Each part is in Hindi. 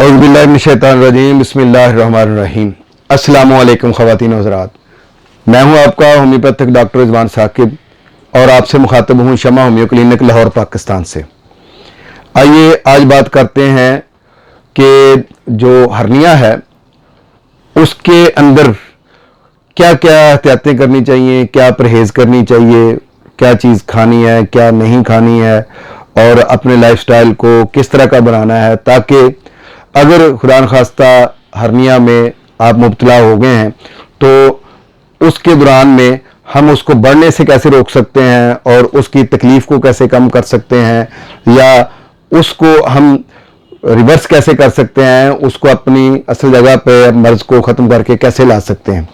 औज़ुबिल्लाहिमिनश्शैतानिर्रजीम बिस्मिल्लाहिर्रहमानिर्रहीम। अस्सलामुअलैकुम ख़वातीन व हज़रात, मैं हूं आपका होम्योपैथिक डॉक्टर रिजवान साकिब और आपसे मुखातब हूं शमा होम्यो क्लिनिक लाहौर पाकिस्तान से। आइए आज बात करते हैं कि जो हर्निया है उसके अंदर क्या क्या एहतियातें करनी चाहिए, क्या परहेज़ करनी चाहिए, क्या चीज़ खानी है, क्या नहीं खानी है और अपने लाइफस्टाइल को किस तरह का बनाना है ताकि अगर खुदा न खास्ता हर्निया में आप मुब्तला हो गए हैं तो उसके दौरान में हम उसको बढ़ने से कैसे रोक सकते हैं और उसकी तकलीफ़ को कैसे कम कर सकते हैं या उसको हम रिवर्स कैसे कर सकते हैं, उसको अपनी असल जगह पे मर्ज़ को ख़त्म करके कैसे ला सकते हैं।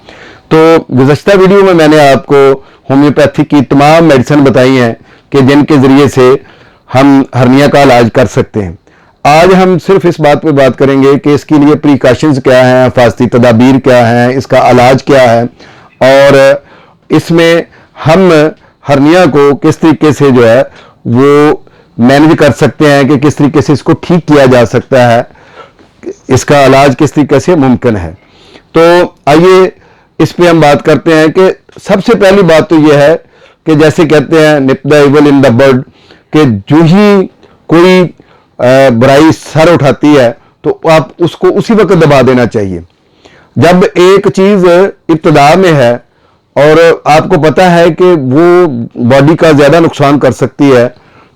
तो गुज़श्ता वीडियो में मैंने आपको होम्योपैथी की तमाम मेडिसिन बताई हैं कि जिनके ज़रिए से हम हर्निया का इलाज कर सकते हैं। आज हम सिर्फ इस बात पे बात करेंगे कि इसके लिए प्रिकॉशंस क्या हैं, हिफाजती तदाबीर क्या हैं, इसका इलाज क्या है और इसमें हम हर्निया को किस तरीके से जो है वो मैनेज कर सकते हैं कि किस तरीके से इसको ठीक किया जा सकता है, इसका इलाज किस तरीके से मुमकिन है। तो आइए इस पे हम बात करते हैं कि सबसे पहली बात तो यह है कि जैसे कहते हैं nip the evil in the bud, कि जो ही कोई बुराई सर उठाती है तो आप उसको उसी वक्त दबा देना चाहिए। जब एक चीज़ इब्तिदा में है और आपको पता है कि वो बॉडी का ज़्यादा नुकसान कर सकती है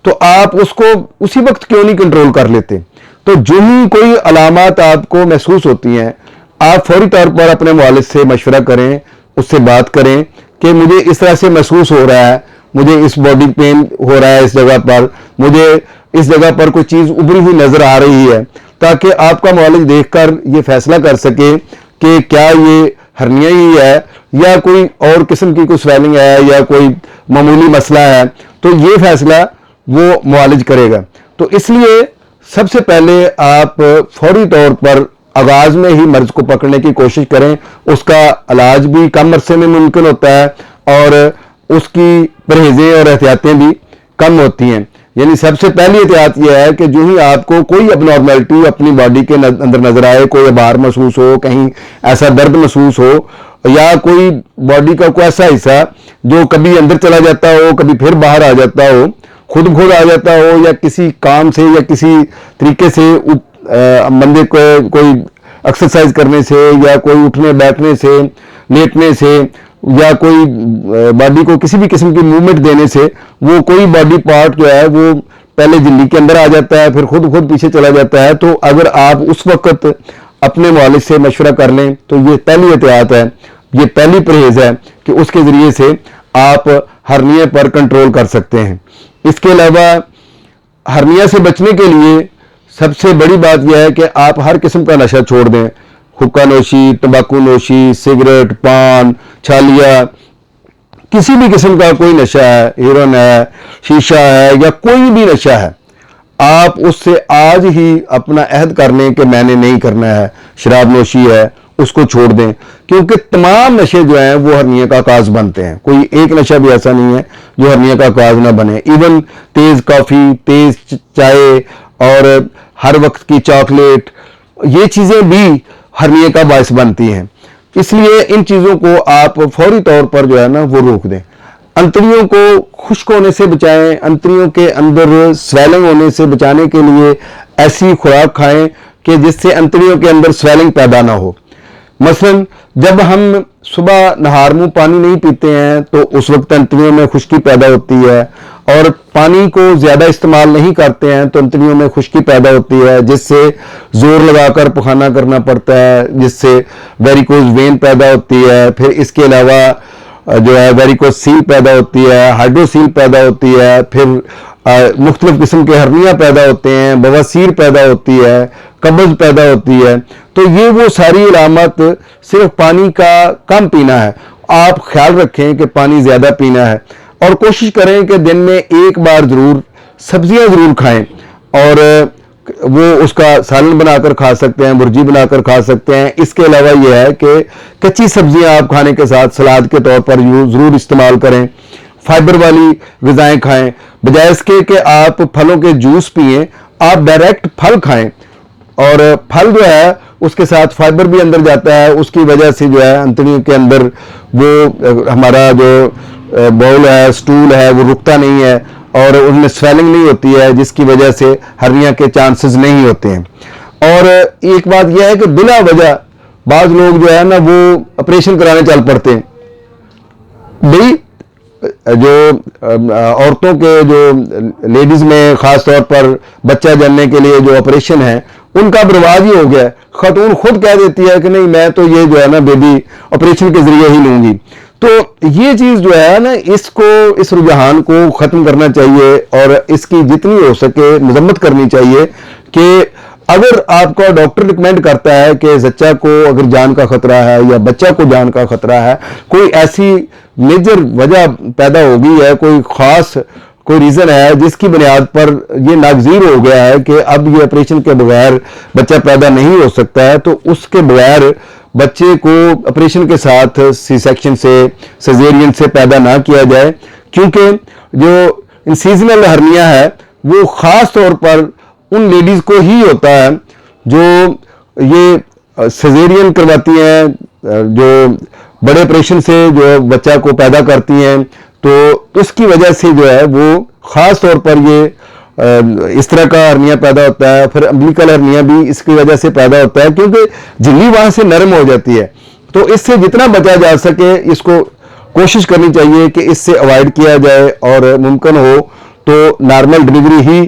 तो आप उसको उसी वक्त क्यों नहीं कंट्रोल कर लेते। तो जो ही कोई अलामत आपको महसूस होती हैं आप फौरी तौर पर अपने मुआलिज से मशवरा करें, उससे बात करें कि मुझे इस तरह से महसूस हो रहा है, मुझे इस बॉडी पेन हो रहा है इस जगह पर, मुझे इस जगह पर कोई चीज़ उभरी हुई नजर आ रही है, ताकि आपका मुआलिज देखकर ये फैसला कर सके कि क्या ये हर्निया ही है या कोई और किस्म की कोई स्वेलिंग है या कोई मामूली मसला है। तो ये फैसला वो मुआलिज करेगा। तो इसलिए सबसे पहले आप फौरी तौर पर आगाज में ही मर्ज को पकड़ने की कोशिश करें। उसका इलाज भी कम अरसे में मुमकिन होता है और उसकी परहेजें और एहतियातें भी कम होती हैं। यानी सबसे पहली एहतियात यह है कि जो ही आपको कोई अबनॉर्मैलिटी अपनी बॉडी के अंदर नजर आए, कोई अबार महसूस हो, कहीं ऐसा दर्द महसूस हो या कोई बॉडी का कोई ऐसा हिस्सा जो कभी अंदर चला जाता हो, कभी फिर बाहर आ जाता हो, खुद आ जाता हो या किसी काम से या किसी तरीके से बंदे को कोई एक्सरसाइज करने से या कोई उठने बैठने से, लेटने से या कोई बॉडी को किसी भी किस्म की मूवमेंट देने से वो कोई बॉडी पार्ट जो है वो पहले झिल्ली के अंदर आ जाता है, फिर खुद पीछे चला जाता है। तो अगर आप उस वक्त अपने मुआलिज से मशवरा कर लें तो ये पहली एहतियात है, ये पहली परहेज है कि उसके ज़रिए से आप हर्निया पर कंट्रोल कर सकते हैं। इसके अलावा हर्निया से बचने के लिए सबसे बड़ी बात यह है कि आप हर किस्म का नशा छोड़ दें। हुक्का नोशी, तंबाकू नोशी, सिगरेट, पान, छालिया, किसी भी किस्म का कोई नशा है, हेरोइन है, शीशा है या कोई भी नशा है, आप उससे आज ही अपना अहद कर लें कि मैंने नहीं करना है। शराब नोशी है उसको छोड़ दें, क्योंकि तमाम नशे जो हैं वो हर्निया का काज बनते हैं। कोई एक नशा भी ऐसा नहीं है जो हर्निया का काज ना बने। इवन तेज कॉफी, तेज चाय और हर वक्त की चॉकलेट, ये चीजें भी हर्निया का बायस बनती हैं। इसलिए इन चीजों को आप फौरी तौर पर जो है ना वो रोक दें। अंतड़ियों को खुश्क होने से बचाएं, अंतड़ियों के अंदर स्वेलिंग होने से बचाने के लिए ऐसी खुराक खाएं कि जिससे अंतड़ियों के अंदर स्वेलिंग पैदा ना हो। मसलन जब हम सुबह नहार मुंह पानी नहीं पीते हैं तो उस वक्त अंतड़ियों में खुश्की पैदा होती है, और पानी को ज्यादा इस्तेमाल नहीं करते हैं तो अंतड़ियों में खुश्की पैदा होती है, जिससे जोर लगाकर पखाना करना पड़ता है, जिससे वेरिकोज वेन पैदा होती है। फिर इसके अलावा जो है वेरिकोज सील पैदा होती है, हाइड्रोसील पैदा होती है, फिर मुख्तलिफ किस्म के हर्निया पैदा होते हैं, बवासीर पैदा होती है, कब्ज पैदा होती है। तो ये वो सारी अलामत सिर्फ पानी का कम पीना है। आप ख्याल रखें कि पानी ज्यादा पीना है और कोशिश करें कि दिन में एक बार जरूर सब्जियां जरूर खाएं, और वो उसका सालन बनाकर खा सकते हैं, भुर्जी बनाकर खा सकते हैं। इसके अलावा यह है कि कच्ची सब्जियां आप खाने के साथ सलाद के तौर पर जरूर इस्तेमाल करें। फाइबर वाली ग़िज़ाएं खाएं, बजाय इसके कि आप फलों के जूस पिएं, आप डायरेक्ट फल खाएं। और फल जो है उसके साथ फाइबर भी अंदर जाता है, उसकी वजह से जो है अंतड़ियों के अंदर वो हमारा जो बाउल है, स्टूल है, वो रुकता नहीं है और उनमें स्वेलिंग नहीं होती है, जिसकी वजह से हर्निया के चांसेस नहीं होते हैं। और एक बात यह है कि बिना वजह बाज लोग जो है ना वो ऑपरेशन कराने चल पड़ते हैं। भाई जो औरतों के जो लेडीज में खास तौर पर बच्चा जनने के लिए जो ऑपरेशन है उनका बर्बाद ही हो गया। खातून खुद कह देती है कि नहीं मैं तो ये जो है ना बेबी ऑपरेशन के जरिए ही लूंगी। तो ये चीज जो है ना इसको, इस रुझान को खत्म करना चाहिए और इसकी जितनी हो सके मजम्मत करनी चाहिए कि अगर आपका डॉक्टर रिकमेंड करता है कि बच्चा को अगर जान का खतरा है या बच्चा को जान का खतरा है, कोई ऐसी मेजर वजह पैदा हो गई है, कोई खास कोई रीजन है जिसकी बुनियाद पर ये नागजीर हो गया है कि अब ये ऑपरेशन के बगैर बच्चा पैदा नहीं हो सकता है, तो उसके बगैर बच्चे को ऑपरेशन के साथ सी सेक्शन से, सिजेरियन से पैदा ना किया जाए। क्योंकि जो इंसीजनल हर्निया है वो खास तौर पर उन लेडीज को ही होता है जो ये सिजेरियन करवाती हैं, जो बड़े ऑपरेशन से जो बच्चा को पैदा करती हैं, तो उसकी वजह से जो है वो खास तौर पर ये इस तरह का हर्निया पैदा होता है। फिर अम्बिलिकल हर्निया भी इसकी वजह से पैदा होता है क्योंकि झिल्ली वहां से नरम हो जाती है। तो इससे जितना बचा जा सके इसको कोशिश करनी चाहिए कि इससे अवॉइड किया जाए और मुमकिन हो तो नॉर्मल डिलीवरी ही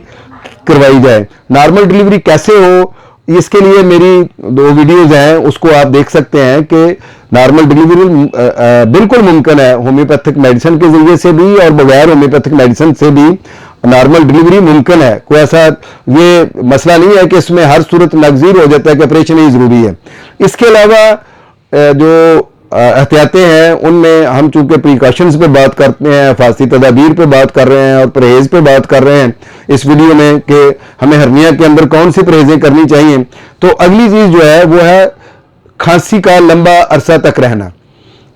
करवाई जाए। नॉर्मल डिलीवरी कैसे हो इसके लिए मेरी 2 वीडियोज हैं, उसको आप देख सकते हैं कि नॉर्मल डिलीवरी बिल्कुल मुमकिन है, होम्योपैथिक मेडिसिन के जरिए से भी और बगैर होम्योपैथिक मेडिसिन से भी नॉर्मल डिलीवरी मुमकिन है। कोई ऐसा ये मसला नहीं है कि इसमें हर सूरत नागजीर हो जाता है कि ऑपरेशन ही जरूरी है। इसके अलावा जो एहतियातें हैं उनमें हम चूंकि प्रिकॉशंस पे बात करते हैं, हिफाजती तदाबीर पे बात कर रहे हैं और परहेज पे बात कर रहे हैं इस वीडियो में कि हमें हर्निया के अंदर कौन सी परहेजें करनी चाहिए। तो अगली चीज जो है वो है खांसी का लंबा अरसा तक रहना।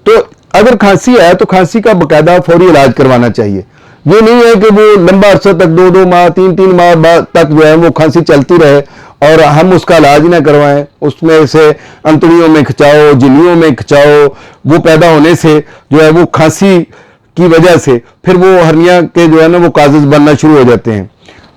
तो अगर खांसी है तो खांसी का बाकायदा फौरी इलाज करवाना चाहिए। ये नहीं है कि वो लंबा अरसा तक 2-2 माह 3-3 माह बाद तक जो है वो खांसी चलती रहे और हम उसका इलाज ना करवाएं। उसमें से अंतड़ियों में खिंचाओ, झिल्लियों में खिंचाओ, वो पैदा होने से जो है वो खांसी की वजह से फिर वो हर्निया के जो है ना वो काजेज बनना शुरू हो जाते हैं।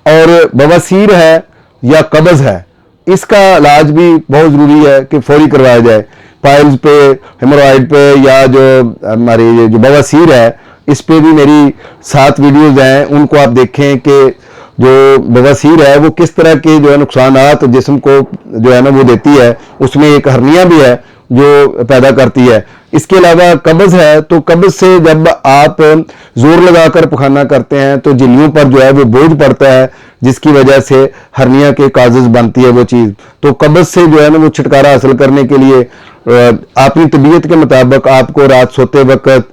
और बवासीर है या कब्ज है, इसका इलाज भी बहुत जरूरी है कि फौरी करवाया जाए। पाइल्स पे, हेमोरॉइड पे या जो हमारी जो बवासीर है इस पे भी मेरी 7 वीडियोज हैं, उनको आप देखें कि जो बवासीर है वो किस तरह के जो है नुकसानात जिस्म को जो है ना वो देती है। उसमें एक हर्निया भी है जो पैदा करती है। इसके अलावा कब्ज है, तो कब्ज से जब आप जोर लगाकर पखाना करते हैं तो झिल्लियों पर जो है वो बोझ पड़ता है जिसकी वजह से हर्निया के काजेज बनती है वो चीज। तो कब्ज से जो है ना वो छुटकारा हासिल करने के लिए अपनी तबीयत के मुताबिक आपको रात सोते वक्त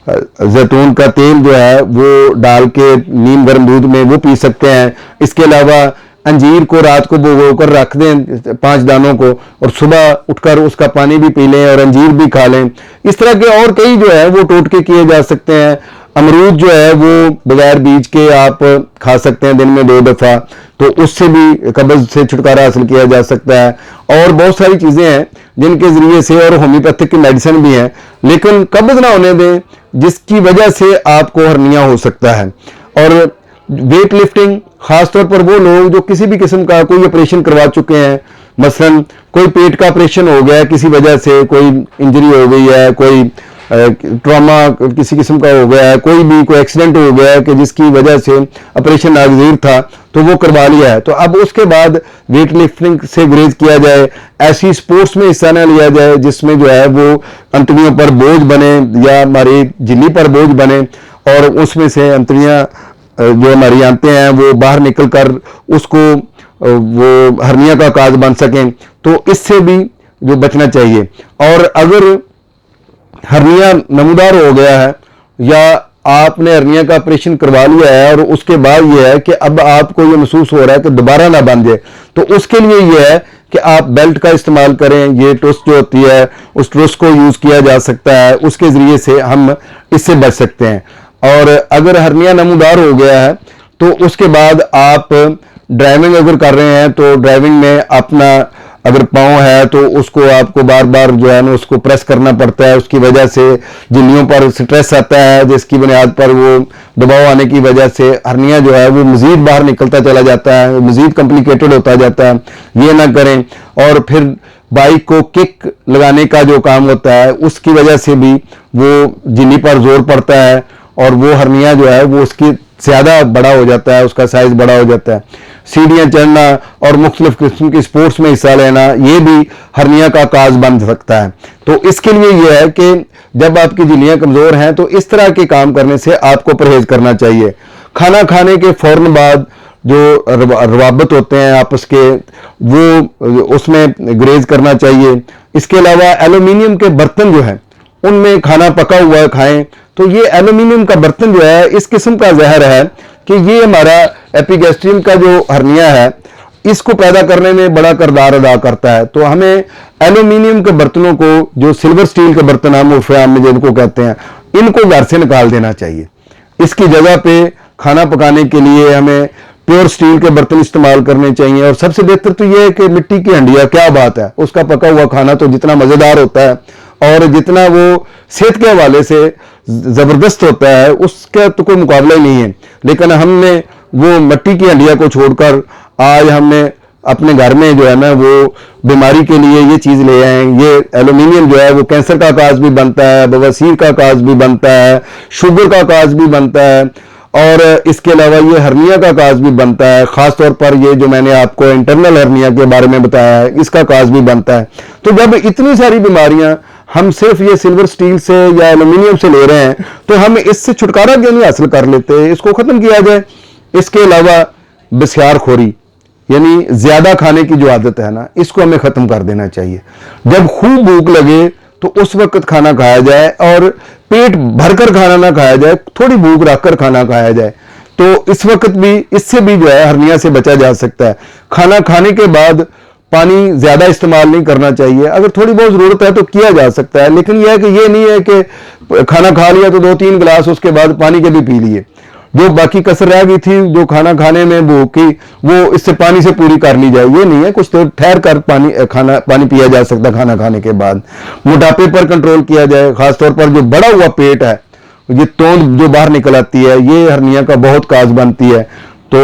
जैतून का तेल जो है वो डाल के नीम गर्म दूध में वो पी सकते हैं। इसके अलावा अंजीर को रात को भिगो कर रख दें 5 दानों को और सुबह उठकर उसका पानी भी पी लें और अंजीर भी खा लें। इस तरह के और कई जो है वो टोटके किए जा सकते हैं। अमरूद जो है वो बगैर बीज के आप खा सकते हैं दिन में 2 दफा, तो उससे भी कब्ज से छुटकारा हासिल किया जा सकता है। और बहुत सारी चीजें हैं जिनके जरिए से, और होम्योपैथिक की मेडिसिन भी है, लेकिन कब्ज ना होने दें जिसकी वजह से आपको हर्निया हो सकता है। और वेट लिफ्टिंग, खासतौर पर वो लोग जो किसी भी किस्म का कोई ऑपरेशन करवा चुके हैं, मसलन कोई पेट का ऑपरेशन हो गया किसी वजह से, कोई इंजरी हो गई है, कोई ट्रॉमा किसी किस्म का हो गया है, कोई एक्सीडेंट हो गया है कि जिसकी वजह से ऑपरेशन नागजीर था तो वो करवा लिया है, तो अब उसके बाद वेट लिफ्टिंग से गुरेज किया जाए। ऐसी स्पोर्ट्स में हिस्सा न लिया जाए जिसमें जो है वो अंतड़ियों पर बोझ बने या हमारी झिल्ली पर बोझ बने और उसमें से अंतड़ियां जो हमारी आंतें हैं वो बाहर निकल कर उसको वो हर्निया का काज बन सकें। तो इससे भी जो बचना चाहिए। और अगर हर्निया नमूदार हो गया है या आपने हर्निया का ऑपरेशन करवा लिया है और उसके बाद यह है कि अब आपको ये महसूस हो रहा है कि दोबारा ना बन जाए, तो उसके लिए यह है कि आप बेल्ट का इस्तेमाल करें। ये ट्रुस जो होती है उस ट्रुस को यूज किया जा सकता है, उसके जरिए से हम इससे बच सकते हैं। और अगर हर्निया नमूदार हो गया है तो उसके बाद आप ड्राइविंग अगर कर रहे हैं तो ड्राइविंग में अपना अगर पाँव है तो उसको आपको बार बार जो है ना उसको प्रेस करना पड़ता है, उसकी वजह से झिल्लियों पर स्ट्रेस आता है, जिसकी बुनियाद पर वो दबाव आने की वजह से हर्निया जो है वो मज़ीद बाहर निकलता चला जाता है, मज़ीद कॉम्प्लिकेटेड होता जाता है। ये ना करें। और फिर बाइक को किक लगाने का जो काम होता है उसकी वजह से भी वो झिल्ली पर जोर पड़ता है और वो हर्निया जो है वो उसकी ज़्यादा बड़ा हो जाता है, उसका साइज बड़ा हो जाता है। सीढ़ियाँ चढ़ना और मुख्तलिफ किस्म की स्पोर्ट्स में हिस्सा लेना ये भी हर्निया का काज बन सकता है। तो इसके लिए यह है कि जब आपकी झिल्लियाँ कमज़ोर हैं तो इस तरह के काम करने से आपको परहेज़ करना चाहिए। खाना खाने के फ़ौरन बाद जो रवाबत होते हैं आपस के वो उसमें गुरेज करना चाहिए। इसके अलावा एल्यूमिनियम के बर्तन जो है उनमें खाना पका हुआ खाएं। तो ये एल्यूमिनियम का बर्तन जो है इस किस्म का जहर है कि ये हमारा एपिगैस्ट्रियम का जो हर्निया है इसको पैदा करने में बड़ा किरदार अदा करता है। तो हमें एल्यूमिनियम के बर्तनों को, जो सिल्वर स्टील के बर्तन हम उर्फ़-ए-आम में जिनको कहते हैं, इनको घर से निकाल देना चाहिए। इसकी जगह पे खाना पकाने के लिए हमें प्योर स्टील के बर्तन इस्तेमाल करने चाहिए। और सबसे बेहतर तो यह है कि मिट्टी की हंडिया, क्या बात है, उसका पका हुआ खाना तो जितना मज़ेदार होता है और जितना वो सेहत के हवाले से ज़बरदस्त होता है उसका तो कोई मुकाबला ही नहीं है। लेकिन हमने वो मिट्टी की हंडिया को छोड़कर आज हमने अपने घर में जो है ना वो बीमारी के लिए ये चीज़ ले आए हैं। ये एल्यूमिनियम जो है वो कैंसर का काज भी बनता है, बवासीर का काज भी बनता है, शुगर का काज भी बनता है और इसके अलावा ये हर्निया का काज भी बनता है। ख़ास तौर पर ये जो मैंने आपको इंटरनल हर्निया के बारे में बताया है इसका काज भी बनता है। तो जब इतनी सारी बीमारियां हम सिर्फ ये सिल्वर स्टील से या एल्यूमिनियम से ले रहे हैं तो हम इससे छुटकारा क्यों नहीं हासिल कर लेते, इसको ख़त्म किया जाए। इसके अलावा बसियारखोरी यानी ज़्यादा खाने की जो आदत है ना इसको हमें ख़त्म कर देना चाहिए। जब खूब भूख लगे तो उस वक्त खाना खाया जाए और पेट भरकर खाना ना खाया जाए, थोड़ी भूख रखकर खाना खाया जाए। तो इस वक्त भी इससे भी जो है हर्निया से बचा जा सकता है। खाना खाने के बाद पानी ज़्यादा इस्तेमाल नहीं करना चाहिए। अगर थोड़ी बहुत ज़रूरत है तो किया जा सकता है, लेकिन यह है कि ये नहीं है कि खाना खा लिया तो 2-3 गिलास उसके बाद पानी के भी पी लिए। जो बाकी कसर रह गई थी जो खाना खाने में भूख की वो इससे पानी से पूरी कर ली जाए, ये नहीं है। कुछ तो ठहर कर पानी पिया जा सकता खाना खाने के बाद। मोटापे पर कंट्रोल किया जाए, खासतौर पर जो बड़ा हुआ पेट है, ये तोंद जो बाहर निकल आती है, ये हर्निया का बहुत काज बनती है। तो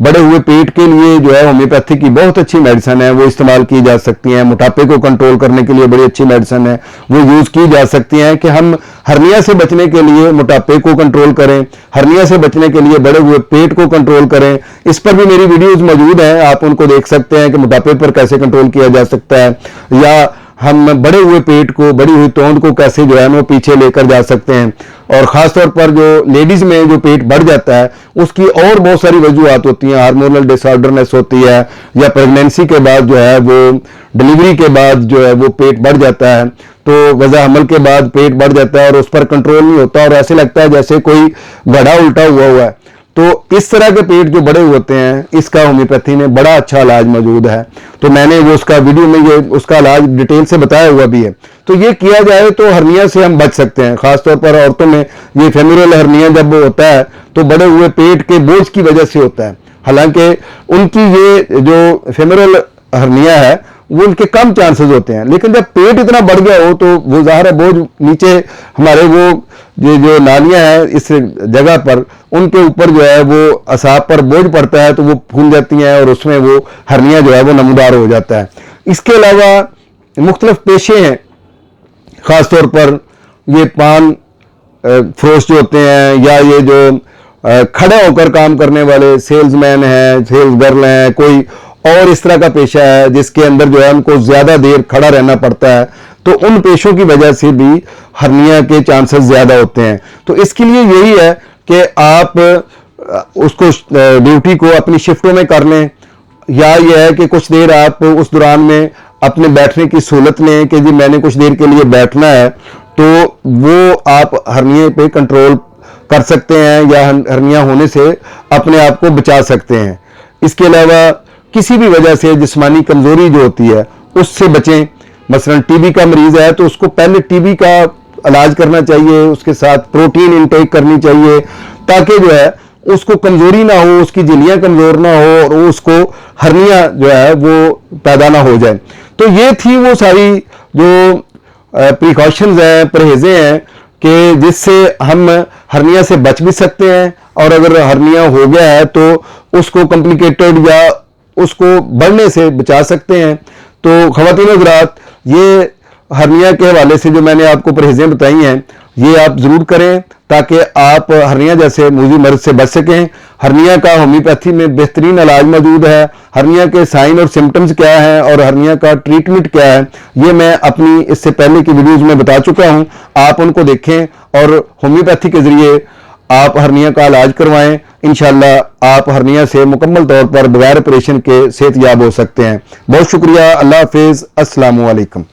बड़े हुए पेट के लिए जो है होम्योपैथी की बहुत अच्छी मेडिसिन है, वो इस्तेमाल की जा सकती हैं। मोटापे को कंट्रोल करने के लिए बड़ी अच्छी मेडिसिन है, वो यूज़ की जा सकती हैं कि हम हर्निया से बचने के लिए मोटापे को कंट्रोल करें, हर्निया से बचने के लिए बड़े हुए पेट को कंट्रोल करें। इस पर भी मेरी वीडियोज़ मौजूद हैं, आप उनको देख सकते हैं कि मोटापे पर कैसे कंट्रोल किया जा सकता है या हम बड़े हुए पेट को, बड़ी हुई तोंद को कैसे जो है वो पीछे लेकर जा सकते हैं। और ख़ासतौर पर जो लेडीज़ में जो पेट बढ़ जाता है उसकी और बहुत सारी वजूहत होती हैं। हार्मोनल डिसऑर्डरनेस होती है या प्रेगनेंसी के बाद जो है वो डिलीवरी के बाद जो है वो पेट बढ़ जाता है। तो वज़ा हमल के बाद पेट बढ़ जाता है और उस पर कंट्रोल नहीं होता और ऐसे लगता है जैसे कोई घड़ा उल्टा हुआ है। तो इस तरह के पेट जो बड़े होते हैं इसका होम्योपैथी में बड़ा अच्छा इलाज मौजूद है। तो मैंने वो उसका वीडियो में ये उसका इलाज डिटेल से बताया हुआ भी है। तो ये किया जाए तो हर्निया से हम बच सकते हैं। खासतौर पर औरतों में ये फेमोरल हर्निया जब होता है तो बड़े हुए पेट के बोझ की वजह से होता है। हालांकि उनकी ये जो फेमोरल हर्निया है वो उनके कम चांसेस होते हैं, लेकिन जब पेट इतना बढ़ गया हो तो वो ज़ाहिर है बोझ नीचे हमारे वो जो नालियां हैं इस जगह पर उनके ऊपर जो है वो असाब पर बोझ पड़ता है तो वो फूल जाती हैं और उसमें वो हर्निया जो है वो नमूदार हो जाता है। इसके अलावा मुख्तलिफ पेशे हैं, ख़ासतौर पर ये पान फरोश जो होते हैं या ये जो खड़े होकर काम करने वाले सेल्समैन हैं, सेल्स गर्ल हैं, कोई और इस तरह का पेशा है जिसके अंदर जो है उनको ज़्यादा देर खड़ा रहना पड़ता है, तो उन पेशों की वजह से भी हर्निया के चांसेस ज़्यादा होते हैं। तो इसके लिए यही है कि आप उसको ड्यूटी को अपनी शिफ्टों में कर लें या यह है कि कुछ देर आप उस दौरान में अपने बैठने की सहूलत लें कि जी मैंने कुछ देर के लिए बैठना है, तो वो आप हर्निया पे कंट्रोल कर सकते हैं या हर्निया होने से अपने आप को बचा सकते हैं। इसके अलावा किसी भी वजह से जिस्मानी कमज़ोरी जो होती है उससे बचें। मसलन टीबी का मरीज़ है तो उसको पहले टीबी का इलाज करना चाहिए, उसके साथ प्रोटीन इंटेक करनी चाहिए ताकि जो है उसको कमजोरी ना हो, उसकी झिल्लियां कमजोर ना हो और उसको हर्निया जो है वो पैदा ना हो जाए। तो ये थी वो सारी जो प्रिकॉशंस हैं, परहेजें हैं कि जिससे हम हर्निया से बच भी सकते हैं, और अगर हर्निया हो गया है तो उसको कॉम्प्लिकेटेड या उसको बढ़ने से बचा सकते हैं। तो ख़वातीन हज़रात, ये हर्निया के हवाले से जो मैंने आपको परहेजें बताई हैं, ये आप ज़रूर करें ताकि आप हर्निया जैसे मूजी मर्ज से बच सकें। हर्निया का होम्योपैथी में बेहतरीन इलाज मौजूद है। हर्निया के साइन और सिम्टम्स क्या हैं और हर्निया का ट्रीटमेंट क्या है, ये मैं अपनी इससे पहले की वीडियोज़ में बता चुका हूँ। आप उनको देखें और होम्योपैथी के ज़रिए आप हर्निया का इलाज करवाएं। इंशाल्लाह आप हर्निया से मुकम्मल तौर पर बगैर ऑपरेशन के सेहतयाब हो सकते हैं। बहुत शुक्रिया। अल्लाह हाफिज़। अस्सलामु अलैकुम।